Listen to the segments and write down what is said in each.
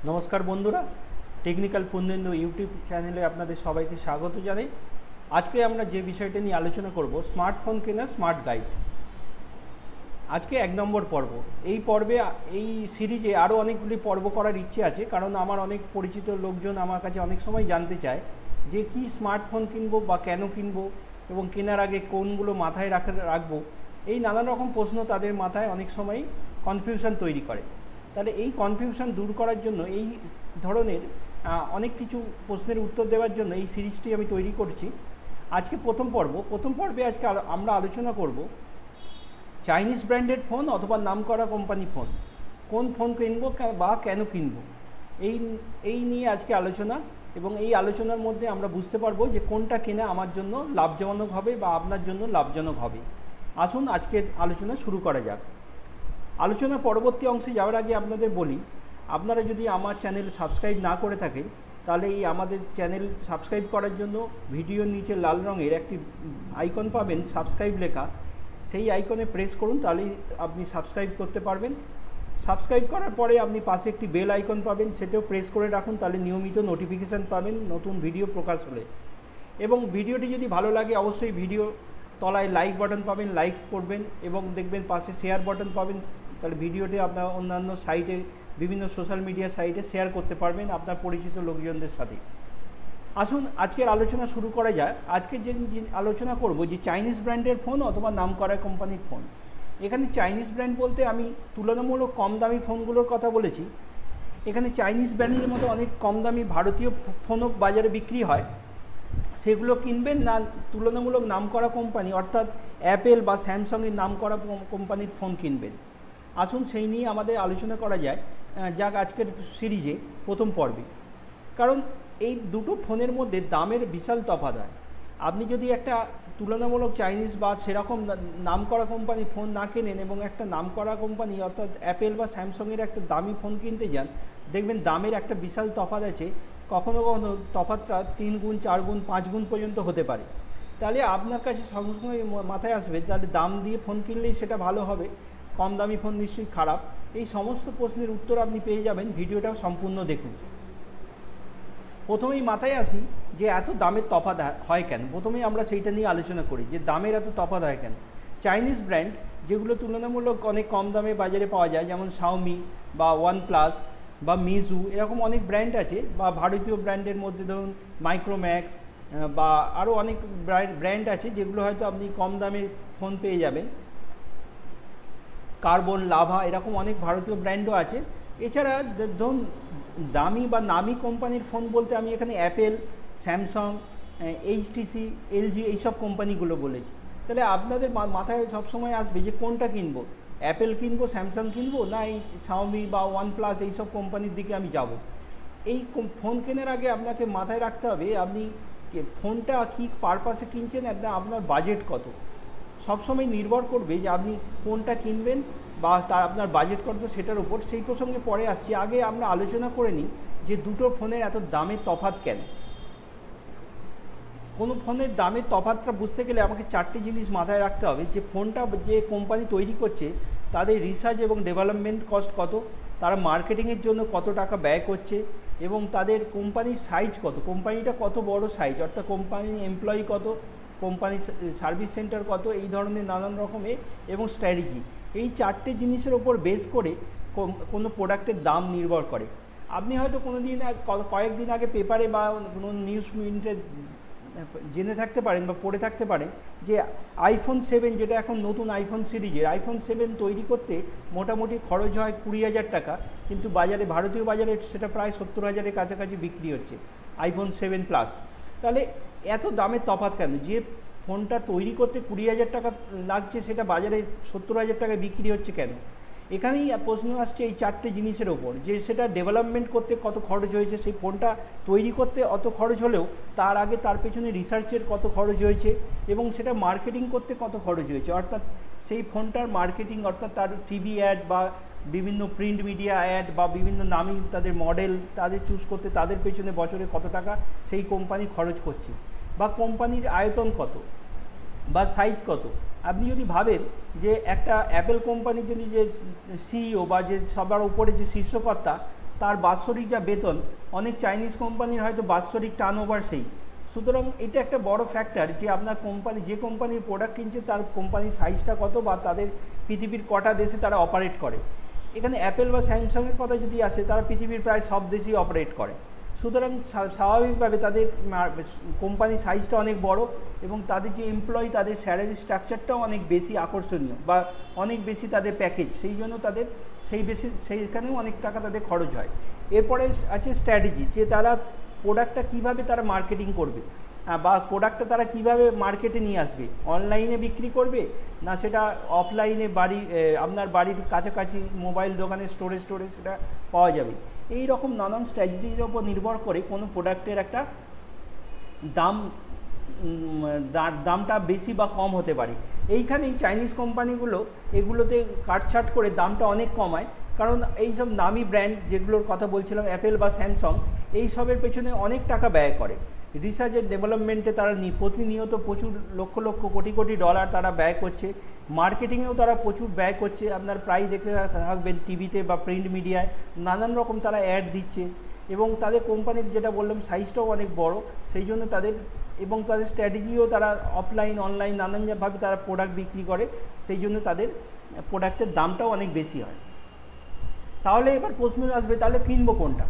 নমস্কার বন্ধুরা, technical Purnendu YouTube চ্যানেলে আপনাদের সবাইকে স্বাগত জানাই। আজকে আমরা যে বিষয়টা নিয়ে আলোচনা করব, স্মার্টফোন কেনা স্মার্ট গাইড। আজকে 1 নম্বর পর্ব। এই পর্বে, এই সিরিজে আরও অনেকগুলি পর্ব করার ইচ্ছে আছে, কারণ আমার অনেক পরিচিত লোকজন আমার কাছে অনেক সময় জানতে চায় যে কি স্মার্টফোন কিনবো বা কেন কিনবো এবং কেনার আগে কোনগুলো মাথায় রাখবো। এই নানান রকম প্রশ্ন তাদের মাথায় অনেক সময় কনফিউশন তৈরি করে। তাহলে এই কনফিউশন দূর করার জন্য, এই ধরনের অনেক কিছু প্রশ্নের উত্তর দেওয়ার জন্য এই সিরিজটি আমি তৈরি করছি। আজকে প্রথম পর্বে আজকে আমরা আলোচনা করব চাইনিজ ব্র্যান্ডেড ফোন অথবা নামকরা কোম্পানি ফোন, কোন ফোন কিনবো বা কেন কিনবো, এই নিয়ে আজকে আলোচনা। এবং এই আলোচনার মধ্যে আমরা বুঝতে পারবো যে কোনটা কেনা আমার জন্য লাভজনক হবে বা আপনার জন্য লাভজনক হবে। আসুন আজকের আলোচনা শুরু করা যাক। আলোচনার পরবর্তী অংশে যাওয়ার আগে আপনাদের বলি, আপনারা যদি আমার চ্যানেল সাবস্ক্রাইব না করে থাকেন তাহলে এই আমাদের চ্যানেল সাবস্ক্রাইব করার জন্য ভিডিওর নিচে লাল রঙের একটি আইকন পাবেন, সাবস্ক্রাইব লেখা, সেই আইকনে প্রেস করুন, তাহলেই আপনি সাবস্ক্রাইব করতে পারবেন। সাবস্ক্রাইব করার পরে আপনি পাশে একটি বেল আইকন পাবেন, সেটাও প্রেস করে রাখুন, তাহলে নিয়মিত নোটিফিকেশান পাবেন নতুন ভিডিও প্রকাশ হলে। এবং ভিডিওটি যদি ভালো লাগে অবশ্যই ভিডিও তলায় লাইক বাটন পাবেন, লাইক করবেন এবং দেখবেন পাশে শেয়ার বাটন পাবেন, তাহলে ভিডিওটি আপনার অন্যান্য সাইটে, বিভিন্ন সোশ্যাল মিডিয়া সাইটে শেয়ার করতে পারবেন আপনার পরিচিত লোকজনদের সাথে। আসুন আজকের আলোচনা শুরু করা যায়। আজকে যে আলোচনা করব যে চাইনিজ ব্র্যান্ডের ফোন অথবা নামকরা কোম্পানির ফোন। এখানে চাইনিজ ব্র্যান্ড বলতে আমি তুলনামূলক কম দামি ফোনগুলোর কথা বলেছি। এখানে চাইনিজ ব্র্যান্ডের মতো অনেক কম দামি ভারতীয় ফোনও বাজারে বিক্রি হয়, সেগুলো কিনবেন না তুলনামূলক নামকরা কোম্পানি অর্থাৎ অ্যাপেল বা স্যামসাংয়ের নামকরা কোম্পানির ফোন কিনবেন। আসুন সেই নিয়ে আমাদের আলোচনা করা যাক আজকের সিরিজে প্রথম পর্বে। কারণ এই দুটো ফোনের মধ্যে দামের বিশাল তফাৎ হয়। আপনি যদি একটা তুলনামূলক চাইনিজ বা সেরকম নামকরা কোম্পানির ফোন না কেনেন এবং একটা নামকরা কোম্পানি অর্থাৎ অ্যাপেল বা স্যামসাংয়ের একটা দামি ফোন কিনতে যান, দেখবেন দামের একটা বিশাল তফাৎ আছে। কখনো কখনো তফাৎটা 3 গুণ 4 গুণ 5 গুণ পর্যন্ত হতে পারে। তাহলে আপনার কাছে সবসময় মাথায় আসবে, তাহলে দাম দিয়ে ফোন কিনলেই সেটা ভালো হবে, কম দামি ফোন নিশ্চয়ই খারাপ। এই সমস্ত প্রশ্নের উত্তর আপনি পেয়ে যাবেন, ভিডিওটা সম্পূর্ণ দেখুন। প্রথমেই মাথায় আসি যে এত দামের তফাৎ হয় কেন। প্রথমেই আমরা সেইটা নিয়ে আলোচনা করি যে দামের এত তফাৎ হয় কেন। চাইনিজ ব্র্যান্ড যেগুলো তুলনামূলক অনেক কম দামে বাজারে পাওয়া যায়, যেমন শাওমি বা ওয়ানপ্লাস বা মিজু, এরকম অনেক ব্র্যান্ড আছে, বা ভারতীয় ব্র্যান্ডের মধ্যে ধরুন মাইক্রোম্যাক্স বা আরও অনেক ব্র্যান্ড আছে যেগুলো হয়তো আপনি কম দামে ফোন পেয়ে যাবেন। কার্বন, লাভা, এরকম অনেক ভারতীয় ব্র্যান্ডও আছে। এছাড়া ধরুন দামি বা নামি কোম্পানির ফোন বলতে আমি এখানে অ্যাপেল, স্যামসাং, এইচটিসি, এলজি এইসব কোম্পানিগুলো বলেছি। তাহলে আপনাদের মাথায় সবসময় আসবে যে কোনটা কিনবো, অ্যাপেল কিনবো, স্যামসাং কিনবো, না এই শাওমি বা ওয়ানপ্লাস এইসব কোম্পানির দিকে আমি যাব। এই ফোন কেনার আগে আপনাকে মাথায় রাখতে হবে আপনি ফোনটা কী পারপাসে কিনছেন, আপনার বাজেট কত। সবসময় নির্ভর করবে যে আপনি কোনটা কিনবেন বা আপনার বাজেট কত সেটার উপর। সেই প্রসঙ্গে পরে আসছি, আগে আমরা আলোচনা করে নিই যে দুটো ফোনের এত দামের তফাৎ কেন। কোনো ফোনের দামের তফাৎটা বুঝতে গেলে আমাকে 4টি জিনিস মাথায় রাখতে হবে। যে ফোনটা যে কোম্পানি তৈরি করছে তাদের রিসার্চ এবং ডেভেলপমেন্ট কস্ট কত, তারা মার্কেটিংয়ের জন্য কত টাকা ব্যয় করছে, এবং তাদের কোম্পানির সাইজ কত, কোম্পানিটা কত বড় সাইজ, অর্থাৎ কোম্পানির এমপ্লয়ি কত, কোম্পানির সার্ভিস সেন্টার কত, এই ধরনের নানান রকমের, এবং স্ট্র্যাটেজি। এই 4টে জিনিসের ওপর বেস করে কোনো প্রোডাক্টের দাম নির্ভর করে। আপনি হয়তো কয়েকদিন আগে পেপারে বা কোনো নিউজ মিডিয়াতে জেনে থাকতে পারেন বা পড়ে থাকতে পারেন যে আইফোন 7, যেটা এখন নতুন আইফোন সিরিজের, আইফোন 7 তৈরি করতে মোটামুটি খরচ হয় 20,000 টাকা, কিন্তু বাজারে, ভারতীয় বাজারে সেটা প্রায় 70,000-এর কাছাকাছি বিক্রি হচ্ছে আইফোন 7 প্লাস। তাহলে এত দামের তফাৎ কেন? যে ফোনটা তৈরি করতে 20,000 টাকা লাগছে সেটা বাজারে 70,000 টাকায় বিক্রি হচ্ছে কেন? এখানেই প্রশ্ন আসছে এই 4টে জিনিসের ওপর, যে সেটা ডেভেলপমেন্ট করতে কত খরচ হয়েছে, সেই ফোনটা তৈরি করতে অত খরচ হলেও তার আগে তার পেছনে রিসার্চের কত খরচ হয়েছে, এবং সেটা মার্কেটিং করতে কত খরচ হয়েছে, অর্থাৎ সেই ফোনটার মার্কেটিং, অর্থাৎ তার টিভি অ্যাড বা বিভিন্ন প্রিন্ট মিডিয়া অ্যাড বা বিভিন্ন নামী তাদের মডেল তাদের চুজ করতে তাদের পেছনে বছরে কত টাকা সেই কোম্পানি খরচ করছে, বা কোম্পানির আয়তন কত বা সাইজ কত। আপনি যদি ভাবেন যে একটা অ্যাপেল কোম্পানির যদি যে সিইও বা যে সবার উপরে যে শীর্ষকর্তা তার বাৎসরিক যা বেতন, অনেক চাইনিজ কোম্পানির হয়তো বাৎসরিক টার্নওভার সেই। সুতরাং এটা একটা বড় ফ্যাক্টর যে আপনার কোম্পানি যে কোম্পানির প্রোডাক্ট কিনছে তার কোম্পানির সাইজটা কত বা তাদের পৃথিবীর কটা দেশে তারা অপারেট করে। এখানে অ্যাপেল বা স্যামসাংয়ের কথা যদি আসে, তারা পৃথিবীর প্রায় সব দেশেই অপারেট করে। সুতরাং স্বাভাবিকভাবে তাদের কোম্পানির সাইজটা অনেক বড় এবং তাদের যে এমপ্লয়ি তাদের স্যালারি স্ট্রাকচারটাও অনেক বেশি আকর্ষণীয় বা অনেক বেশি তাদের প্যাকেজ, সেই জন্য তাদের সেইখানেও অনেক টাকা তাদের খরচ হয়। এরপরে আছে স্ট্র্যাটেজি, যে তারা প্রোডাক্টটা কীভাবে তারা মার্কেটিং করবে বা প্রোডাক্টটা তারা কীভাবে মার্কেটে নিয়ে আসবে, অনলাইনে বিক্রি করবে না সেটা অফলাইনে আপনার বাড়ির কাছাকাছি মোবাইল দোকানে স্টোরে সেটা পাওয়া যাবে। এই রকম নানান স্ট্র্যাটেজির ওপর নির্ভর করে কোনো প্রোডাক্টের একটা দামটা বেশি বা কম হতে পারে। এইখানেই চাইনিজ কোম্পানিগুলো এগুলোতে কাটছাট করে দামটা অনেক কমায়, কারণ এইসব নামি ব্র্যান্ড যেগুলোর কথা বলছিলাম অ্যাপেল বা স্যামসাং, এইসবের পেছনে অনেক টাকা ব্যয় করে। রিসার্চ এন্ড ডেভেলপমেন্টে তারা প্রতিনিয়ত প্রচুর লক্ষ লক্ষ কোটি কোটি ডলার তারা ব্যয় করছে, মার্কেটিংয়েও তারা প্রচুর ব্যয় করছে। আপনার প্রায় দেখতে থাকবেন টিভিতে বা প্রিন্ট মিডিয়ায় নানান রকম তারা অ্যাড দিচ্ছে এবং তাদের কোম্পানির যেটা বললাম সাইজটাও অনেক বড়, সেই জন্য তাদের স্ট্র্যাটেজিও তারা অফলাইন অনলাইন নানানভাবে তারা প্রোডাক্ট বিক্রি করে, সেই জন্য তাদের প্রোডাক্টের দামটাও অনেক বেশি হয়। তাহলে এবার প্রশ্ন আসবে, তাহলে কিনবো কোনটা?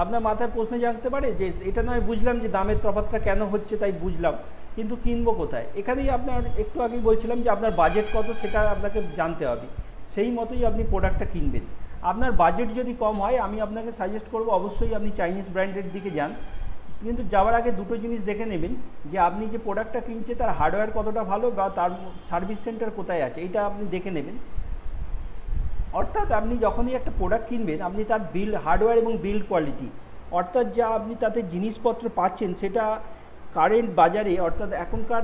আপনার মাথায় প্রশ্ন জানতে পারে যে এটা নয় বুঝলাম যে দামের তফাৎটা কেন হচ্ছে, তাই বুঝলাম, কিন্তু কিনবো কোথায়? এখানেই আপনার একটু আগেই বলছিলাম যে আপনার বাজেট কত সেটা আপনাকে জানতে হবে, সেই মতোই আপনি প্রোডাক্টটা কিনবেন। আপনার বাজেট যদি কম হয়, আমি আপনাকে সাজেস্ট করব অবশ্যই আপনি চাইনিজ ব্র্যান্ডের দিকে যান, কিন্তু যাওয়ার আগে দুটো জিনিস দেখে নেবেন যে আপনি যে প্রোডাক্টটা কিনছে তার হার্ডওয়্যার কতটা ভালো বা তার সার্ভিস সেন্টার কোথায় আছে, এটা আপনি দেখে নেবেন। অর্থাৎ আপনি যখনই একটা প্রোডাক্ট কিনবেন, আপনি তার হার্ডওয়্যার এবং বিল্ড কোয়ালিটি, অর্থাৎ যা আপনি তাতে জিনিসপত্র পাচ্ছেন সেটা কারেন্ট বাজারে অর্থাৎ এখনকার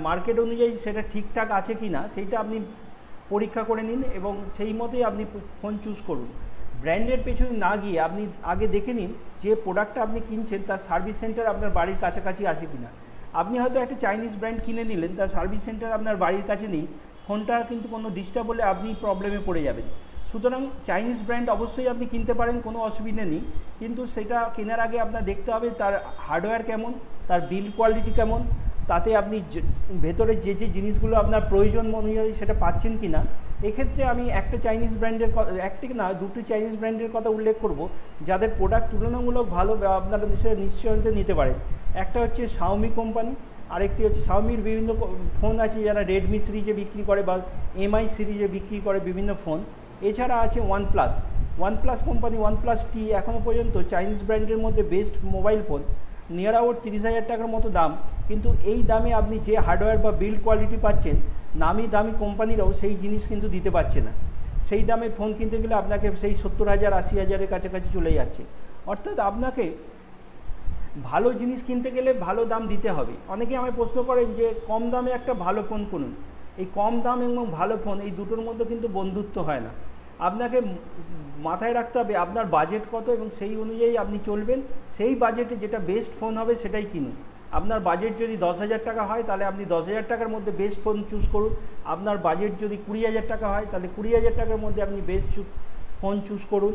মার্কেট অনুযায়ী সেটা ঠিকঠাক আছে কি না সেইটা আপনি পরীক্ষা করে নিন এবং সেই মতোই আপনি ফোন চুজ করুন। ব্র্যান্ডের পেছনে না গিয়ে আপনি আগে দেখে নিন যে প্রোডাক্টটা আপনি কিনছেন তার সার্ভিস সেন্টার আপনার বাড়ির কাছাকাছি আছে কি না। আপনি হয়তো একটা চাইনিজ ব্র্যান্ড কিনে নিলেন, তার সার্ভিস সেন্টার আপনার বাড়ির কাছে নেই, ফোনটা কিন্তু কোনো ডিস্টার্ব হলে আপনি প্রবলেমে পড়ে যাবেন। সুতরাং চাইনিজ ব্র্যান্ড অবশ্যই আপনি কিনতে পারেন, কোনো অসুবিধা নেই, কিন্তু সেটা কেনার আগে আপনার দেখতে হবে তার হার্ডওয়্যার কেমন, তার বিল্ড কোয়ালিটি কেমন, তাতে আপনি ভেতরে যে যে জিনিসগুলো আপনার প্রয়োজন অনুযায়ী সেটা পাচ্ছেন কি না। এক্ষেত্রে আমি একটা চাইনিজ ব্র্যান্ডের একটি না দুটি চাইনিজ ব্র্যান্ডের কথা উল্লেখ করব যাদের প্রোডাক্ট তুলনামূলক ভালো আপনারা নিশ্চয়ই নিতে পারেন। একটা হচ্ছে শাওমি কোম্পানি, আরেকটি হচ্ছে শাওমির বিভিন্ন ফোন আছে যারা রেডমি সিরিজে বিক্রি করে বা এমআই সিরিজে বিক্রি করে বিভিন্ন ফোন। এছাড়া আছে ওয়ানপ্লাস কোম্পানি, ওয়ানপ্লাস টি এখনও পর্যন্ত চাইনিজ ব্র্যান্ডের মধ্যে best mobile phone, near about 30,000 টাকার মতো দাম, কিন্তু এই দামে আপনি যে হার্ডওয়্যার বা বিল্ড কোয়ালিটি পাচ্ছেন নামি দামি কোম্পানিরাও সেই জিনিস কিন্তু দিতে পারছে না। সেই দামে ফোন কিনতে গেলে আপনাকে সেই 70,000 80,000-এর কাছাকাছি চলে যাচ্ছে। অর্থাৎ আপনাকে ভালো জিনিস কিনতে গেলে ভালো দাম দিতে হবে। অনেকে আমায় প্রশ্ন করেন যে কম দামে একটা ভালো ফোন কিনুন। এই কম দাম এবং ভালো ফোন এই দুটোর মধ্যে কিন্তু বন্ধুত্ব হয় না। আপনাকে মাথায় রাখতে হবে আপনার বাজেট কত এবং সেই অনুযায়ী আপনি চলবেন। সেই বাজেটে যেটা বেস্ট ফোন হবে সেটাই কিনুন। আপনার বাজেট যদি 10,000 টাকা হয় তাহলে আপনি 10,000 টাকার মধ্যে বেস্ট ফোন চুজ করুন। আপনার বাজেট যদি 20,000 টাকা হয় তাহলে 20,000 টাকার মধ্যে আপনি বেস্ট ফোন চুজ করুন।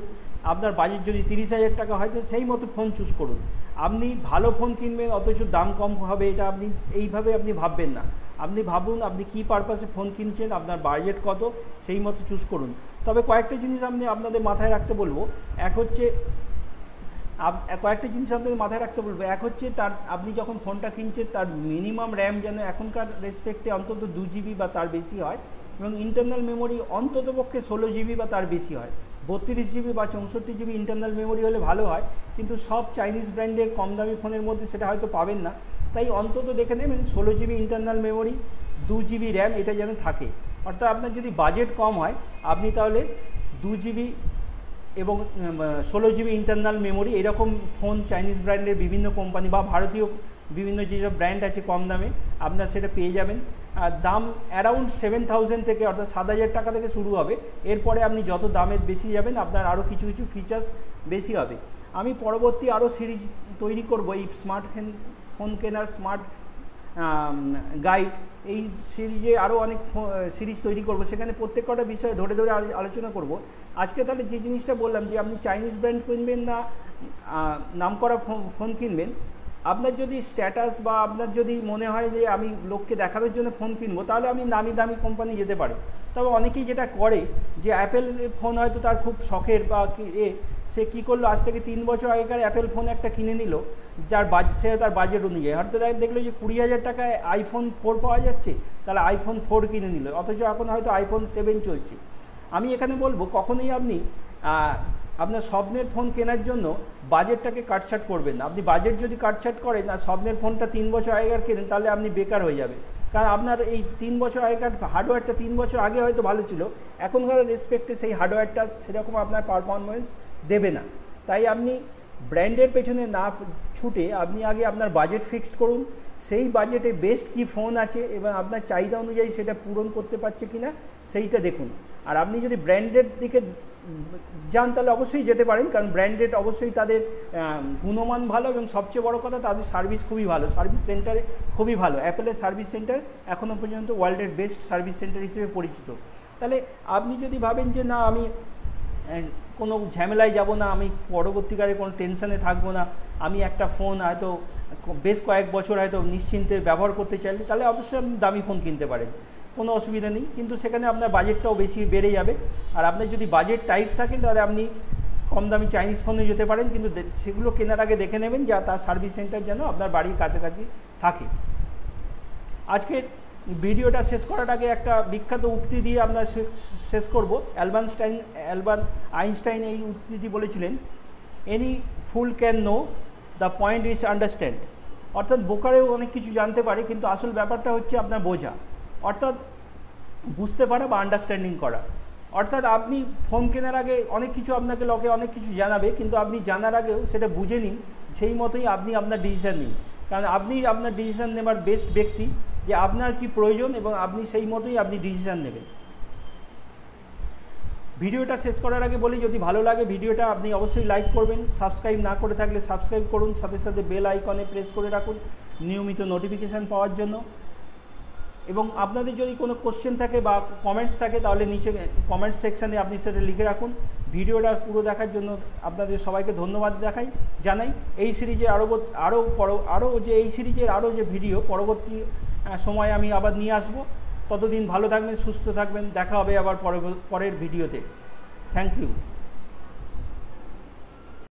আপনার বাজেট যদি 30,000 টাকা হয় তো সেই মতো ফোন চুজ করুন। আপনি ভালো ফোন কিনবেন অথচ দাম কম হবে, এটা এইভাবে আপনি ভাববেন না। আপনি ভাবুন আপনি কী পারপাসে ফোন কিনছেন, আপনার বাজেট কত, সেই মতো চুজ করুন। তবে কয়েকটা জিনিস আপনাদের মাথায় রাখতে বলবো। এক হচ্ছে তার আপনি যখন ফোনটা কিনছেন তার মিনিমাম র্যাম যেন এখনকার রেসপেক্টে অন্তত 2 GB বা তার বেশি হয় এবং ইন্টারনাল মেমোরি অন্ততপক্ষে 16 GB বা তার বেশি হয়। 32 GB বা 64 GB ইন্টারনাল মেমোরি হলে ভালো হয়, কিন্তু সব চাইনিজ ব্র্যান্ডের কম দামি ফোনের মধ্যে সেটা হয়তো পাবেন না। তাই অন্তত দেখে নেবেন 16 GB internal memory, 2 GB RAM এটা যেন থাকে। অর্থাৎ আপনার যদি বাজেট কম হয় আপনি তাহলে 2 GB এবং 16 GB ইন্টারনাল মেমোরি এরকম ফোন চাইনিজ ব্র্যান্ডের বিভিন্ন কোম্পানি বা ভারতীয় বিভিন্ন যেসব ব্র্যান্ড আছে কম দামে আপনার সেটা পেয়ে যাবেন। আর দাম অ্যারাউন্ড 7,000 থেকে অর্থাৎ 7,000 টাকা থেকে শুরু হবে। এরপরে আপনি যত দামের বেশি যাবেন আপনার আরও কিছু কিছু ফিচার্স বেশি হবে। আমি পরবর্তী আরও সিরিজ তৈরি করব এই ফোন কেনার গাইড, এই সিরিজে আরও অনেক সিরিজ তৈরি করব, সেখানে প্রত্যেকটা বিষয়ে ধরে ধরে আলোচনা করব। আজকে তাহলে যে জিনিসটা বললাম যে আপনি চাইনিজ ব্র্যান্ড কিনবেন না নামকরা ফোন কিনবেন, আপনার যদি স্ট্যাটাস বা আপনার যদি মনে হয় যে আমি লোককে দেখানোর জন্য ফোন কিনবো, তাহলে আপনি নামি দামি কোম্পানি যেতে পারে। তবে অনেকেই যেটা করে যে অ্যাপেল ফোন হয়তো তার খুব শখের বা সে কী করলো, আজ থেকে 3 বছর আগেকার অ্যাপেল ফোন একটা কিনে নিল, যার সে তার বাজেট অনুযায়ী হয়তো দেখলো যে 20,000 টাকায় আইফোন 4 পাওয়া যাচ্ছে, তাহলে আইফোন 4 কিনে নিল, অথচ এখন হয়তো আইফোন 7 চলছে। আমি এখানে বলবো কখনোই আপনি আপনার স্বপ্নের ফোন কেনার জন্য বাজেটটাকে কাটছাট করবেন না। আপনি বাজেট যদি কাটছাট করেন আর স্বপ্নের ফোনটা 3 বছর আগেকার কেনেন, তাহলে আপনি বেকার হয়ে যাবে। কারণ আপনার এই 3 বছর আগেকার হার্ডওয়্যারটা 3 বছর আগে হয়তো ভালো ছিল, এখনকার রেসপেক্টে সেই হার্ডওয়্যারটা সেরকম আপনার পারফরমেন্স দেবে না। তাই আপনি ব্র্যান্ডের পেছনে না ছুটে আপনি আগে আপনার বাজেট ফিক্সড করুন, সেই বাজেটে বেস্ট কি ফোন আছে এবং আপনার চাহিদা অনুযায়ী সেটা পূরণ করতে পারছে কিনা সেইটা দেখুন। আর আপনি যদি ব্র্যান্ডের দিকে যান তাহলে অবশ্যই যেতে পারেন, কারণ ব্র্যান্ডেড অবশ্যই তাদের গুণমান ভালো এবং সবচেয়ে বড় কথা তাদের সার্ভিস খুবই ভালো, সার্ভিস সেন্টারে খুবই ভালো। অ্যাপেলের সার্ভিস সেন্টার এখনও পর্যন্ত ওয়ার্ল্ডের বেস্ট সার্ভিস সেন্টার হিসেবে পরিচিত। তাহলে আপনি যদি ভাবেন যে না আমি কোনো ঝামেলায় যাব না, আমি পরবর্তীকালে কোনো টেনশানে থাকবো না, আমি একটা ফোন হয়তো বেশ কয়েক বছর হয়তো নিশ্চিন্তে ব্যবহার করতে চাইলে, তাহলে অবশ্যই আপনি দামি ফোন কিনতে পারেন, কোনো অসুবিধা নেই। কিন্তু সেখানে আপনার বাজেটটাও বেশি বেড়ে যাবে। আর আপনার যদি বাজেট টাইট থাকে তাহলে আপনি কম দামি চাইনিজ ফোনে যেতে পারেন, কিন্তু সেগুলো কেনার আগে দেখে নেবেন যা তার সার্ভিস সেন্টার যেন আপনার বাড়ির কাছাকাছি থাকে। আজকে ভিডিওটা শেষ করার আগে একটা বিখ্যাত উক্তি দিয়ে আমরা শেষ করব। অ্যালবার্ট আইনস্টাইন এই উক্তিটি বলেছিলেন, any fool can know, the point is understand. অর্থাৎ বোকারেও অনেক কিছু জানতে পারে, কিন্তু আসল ব্যাপারটা হচ্ছে আপনার বোঝা, অর্থাৎ বুঝতে পারা বা আন্ডারস্ট্যান্ডিং করা। অর্থাৎ আপনি ফোন কেনার আগে অনেক কিছু আপনাকে লোকে অনেক কিছু জানাবে, কিন্তু আপনি জানার আগেও সেটা বুঝে নিন, সেই মতোই আপনি আপনার ডিসিশান নিন। কারণ আপনি আপনার ডিসিশান নেবার বেস্ট ব্যক্তি, যে আপনার কি প্রয়োজন এবং আপনি সেই মতোই আপনি ডিসিশান নেবেন। ভিডিওটা শেষ করার আগে বলি, যদি ভালো লাগে ভিডিওটা আপনি অবশ্যই লাইক করবেন, সাবস্ক্রাইব না করে থাকলে সাবস্ক্রাইব করুন, সাথে সাথে বেল আইকনে প্রেস করে রাখুন নিয়মিত নোটিফিকেশান পাওয়ার জন্য। এবং আপনাদের যদি কোনো কোশ্চেন থাকে বা কমেন্টস থাকে তাহলে নিচে কমেন্ট সেকশানে আপনি সেটা লিখে রাখুন। ভিডিওটা পুরো দেখার জন্য আপনাদের সবাইকে ধন্যবাদ জানাই। এই সিরিজে এই সিরিজের আরও যে ভিডিও পরবর্তী সময় আমি আবার নিয়ে আসব। ততদিন ভালো থাকবেন, সুস্থ থাকবেন, দেখা হবে আবার পরের ভিডিওতে। Thank you.